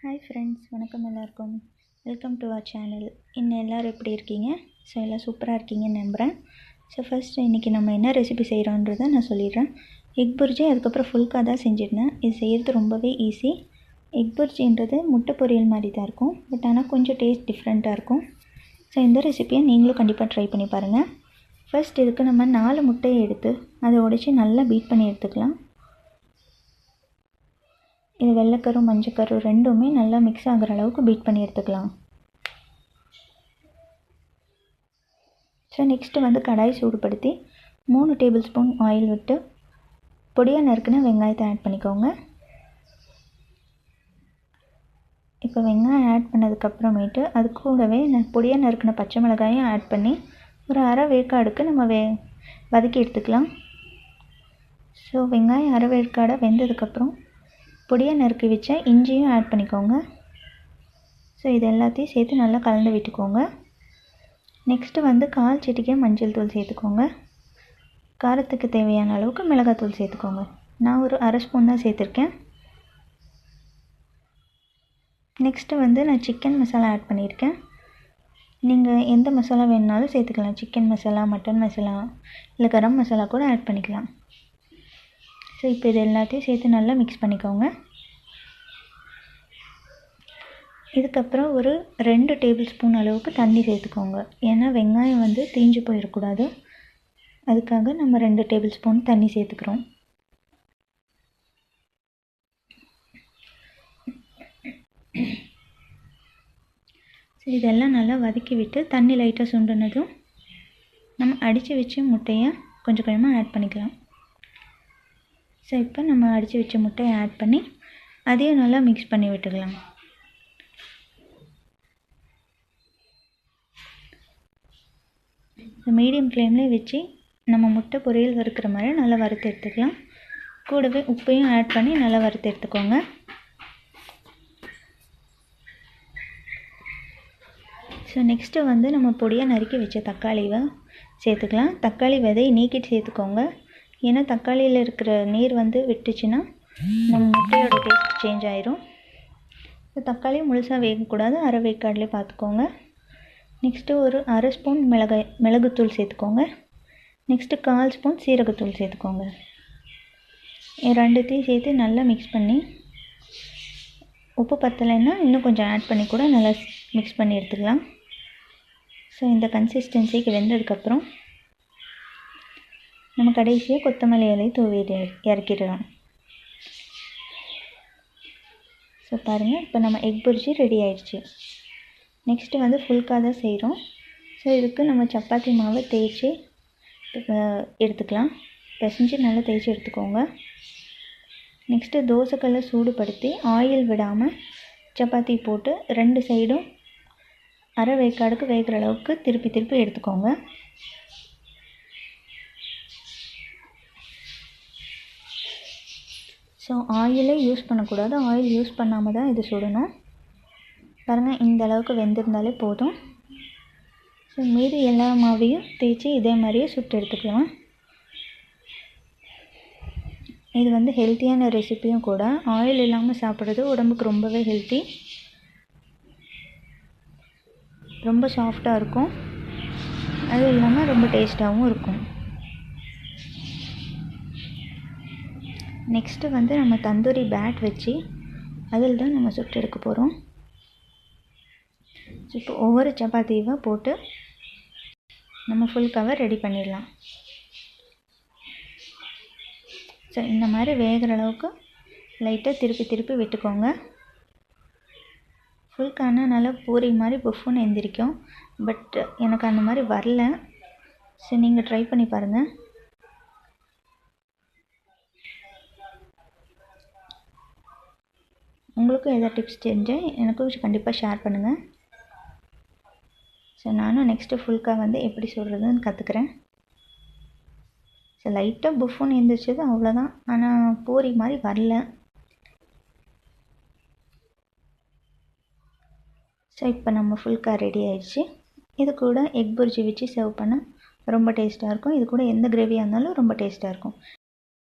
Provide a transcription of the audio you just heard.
Hi friends, வணக்கம் எல்லாருக்கும். Welcome to our channel. இன்னும் எல்லோரும் எப்படி இருக்கீங்க? ஸோ எல்லாம் சூப்பராக இருக்கீங்கன்னு நம்புகிறேன். ஸோ ஃபஸ்ட்டு இன்றைக்கி நம்ம என்ன ரெசிபி செய்கிறோன்றதை நான் சொல்லிடுறேன். எக் புர்ஜி அதுக்கப்புறம் ஃபுல்கா தான் செஞ்சிருந்தேன். இது செய்கிறது ரொம்பவே ஈஸி. எக் புர்ஜின்றது முட்டை பொரியல் மாதிரி தான் இருக்கும், பட் ஆனால் கொஞ்சம் டேஸ்ட் டிஃப்ரெண்ட்டாக இருக்கும். ஸோ இந்த ரெசிபியை நீங்களும் கண்டிப்பாக ட்ரை பண்ணி பாருங்கள். ஃபஸ்ட் இதுக்கு நம்ம 4 முட்டையை எடுத்து அதை உடைச்சி நல்லா பீட் பண்ணி எடுத்துக்கலாம். இது வெள்ளைக்கரு மஞ்சக்கரு ரெண்டுமே நல்லா மிக்ஸ் ஆகிற அளவுக்கு பீட் பண்ணி எடுத்துக்கலாம். ஸோ நெக்ஸ்ட்டு வந்து கடாய் சூடுபடுத்தி 3 டேபிள் ஸ்பூன் ஆயில் விட்டு பொடியாக நறுக்குன வெங்காயத்தை ஆட் பண்ணிக்கோங்க. இப்போ வெங்காயம் ஆட் பண்ணதுக்கப்புறமேட்டு அது கூடவே பொடியாக நறுக்குன பச்சை மிளகாயும் ஆட் பண்ணி ஒரு அரை வேக்காடுக்கு நம்ம வதக்கி எடுத்துக்கலாம். ஸோ வெங்காயம் அரை வேக்காடை வெந்ததுக்கப்புறம் பொடியாக நறுக்கி வச்ச இஞ்சியும் ஆட் பண்ணிக்கோங்க. ஸோ இது எல்லாத்தையும் சேர்த்து நல்லா கலந்து விட்டுக்கோங்க. நெக்ஸ்ட்டு வந்து 1/4 சிட்டிகை மஞ்சள் தூள் சேர்த்துக்கோங்க. காரத்துக்கு தேவையான அளவுக்கு மிளகாத்தூள் சேர்த்துக்கோங்க. நான் ஒரு அரை ஸ்பூன் தான் சேர்த்துருக்கேன். நெக்ஸ்ட்டு வந்து நான் சிக்கன் மசாலா ஆட் பண்ணியிருக்கேன். நீங்கள் எந்த மசாலா வேணுனாலும் சேர்த்துக்கலாம். சிக்கன் மசாலா, மட்டன் மசாலா, இல்லை கரம் மசாலா கூட ஆட் பண்ணிக்கலாம். ஸோ இப்போ இது எல்லாத்தையும் சேர்த்து நல்லா மிக்ஸ் பண்ணிக்கோங்க. இதுக்கப்புறம் ஒரு 2 டேபிள் ஸ்பூன் அளவுக்கு தண்ணி சேர்த்துக்கோங்க. ஏன்னா வெங்காயம் வந்து தீஞ்சு போயிடக்கூடாது, அதுக்காக நம்ம 2 டேபிள் ஸ்பூன் தண்ணி சேர்த்துக்கிறோம். ஸோ இதெல்லாம் நல்லா வதக்கி விட்டு தண்ணி லைட்டாக சுண்டுனதும் நம்ம அடித்து வச்ச முட்டையை கொஞ்சம் கொஞ்சமாக ஆட் பண்ணிக்கலாம். ஸோ இப்போ நம்ம அடித்து வச்ச முட்டையை ஆட் பண்ணி அதையும் நல்லா மிக்ஸ் பண்ணி விட்டுக்கலாம். மீடியம் ஃப்ளேம்லேயே வச்சு நம்ம முட்டை பொரியல் வறுக்கிற மாதிரி நல்லா வறுத்து எடுத்துக்கலாம். கூடவே உப்பையும் ஆட் பண்ணி நல்லா வறுத்து எடுத்துக்கோங்க. ஸோ நெக்ஸ்ட்டு வந்து நம்ம பொடியாக நறுக்கி வச்ச தக்காளியை சேர்த்துக்கலாம். தக்காளி விதையை நீக்கிட்டு சேர்த்துக்கோங்க. ஏன்னா தக்காளியில் இருக்கிற நீர் வந்து விட்டுச்சுன்னா நம்ம முட்டையோட டேஸ்ட் சேஞ்ச் ஆயிரும். தக்காளி முழுசாக வேகக்கூடாது, அரை வேக்காட்லேயே பார்த்துக்கோங்க. நெக்ஸ்ட்டு ஒரு அரை ஸ்பூன் மிளகுத்தூள் சேர்த்துக்கோங்க. நெக்ஸ்ட்டு 1/4 ஸ்பூன் சீரகத்தூள் சேர்த்துக்கோங்க. ரெண்டுத்தையும் சேர்த்து நல்லா மிக்ஸ் பண்ணி உப்பு பத்தலைன்னா இன்னும் கொஞ்சம் ஆட் பண்ணி கூட நல்லா மிக்ஸ் பண்ணி எடுத்துக்கலாம். ஸோ இந்த கன்சிஸ்டன்சிக்கு வெந்ததுக்கப்புறம் நம்ம கடைசியாக கொத்தமல்லி இலையை தூவி இறக்கிடலாம். ஸோ பாருங்கள், இப்போ நம்ம எக் புர்ஜி ரெடி ஆயிடுச்சு. நெக்ஸ்ட்டு வந்து ஃபுல்கா தான் செய்கிறோம். ஸோ இதுக்கு நம்ம சப்பாத்தி மாவை தேய்ச்சி எடுத்துக்கலாம். பிசைஞ்சு நல்லா தேய்ச்சி எடுத்துக்கோங்க. நெக்ஸ்ட்டு தோசைக்கல்லை சூடுபடுத்தி ஆயில் விடாமல் சப்பாத்தி போட்டு 2 சைடும் அரை வேக்காடுக்கு வேகிற அளவுக்கு திருப்பி எடுத்துக்கோங்க. ஸோ ஆயிலே யூஸ் பண்ணக்கூடாது, ஆயில் யூஸ் பண்ணாமல் தான் இது சுடணும். பாருங்கள், இந்த அளவுக்கு வெந்திருந்தாலே போதும். ஸோ மீதி எல்லா மாவையும் தேய்ச்சி இதே மாதிரியே சுட்டு எடுத்துக்கலாம். இது வந்து ஹெல்த்தியான ரெசிப்பியும் கூட. ஆயில் இல்லாமல் சாப்பிட்றது உடம்புக்கு ரொம்பவே ஹெல்த்தி. ரொம்ப சாஃப்டாக இருக்கும், அதுவும் இல்லாமல் ரொம்ப டேஸ்ட்டாகவும் இருக்கும். நெக்ஸ்ட்டு வந்து நம்ம தந்தூரி பேட் வச்சு அதில் தான் நம்ம சுட்டு எடுக்க போகிறோம். இப்போ ஒவ்வொரு சப்பாத்தியை போட்டு நம்ம ஃபுல்காவை ரெடி பண்ணிடலாம். ஸோ இந்த மாதிரி வேகிற அளவுக்கு லைட்டாக திருப்பி விட்டுக்கோங்க. ஃபுல்கானா நல்லா பூரி மாதிரி புஃப்னு எந்திரிக்கும், பட் எனக்கு அந்த மாதிரி வரல. ஸோ நீங்கள் ட்ரை பண்ணி பாருங்கள். உங்களுக்கும் எதாவது டிப்ஸ் தெரிஞ்சால் எனக்கும் கண்டிப்பாக ஷேர் பண்ணுங்கள். ஸோ நானும் நெக்ஸ்ட்டு ஃபுல்கா வந்து எப்படி சொல்கிறதுன்னு கற்றுக்குறேன். ஸோ லைட்டாக புஃப்னு எழுந்திரிச்சது அவ்வளோதான், ஆனால் பூரி மாதிரி வரல. ஸோ இப்போ நம்ம ஃபுல்கா ரெடி ஆயிடுச்சு. இது கூட எக் புர்ஜி வச்சு சர்வ் பண்ண ரொம்ப டேஸ்ட்டாக இருக்கும். இது கூட எந்த கிரேவியாக இருந்தாலும் ரொம்ப டேஸ்ட்டாக இருக்கும்.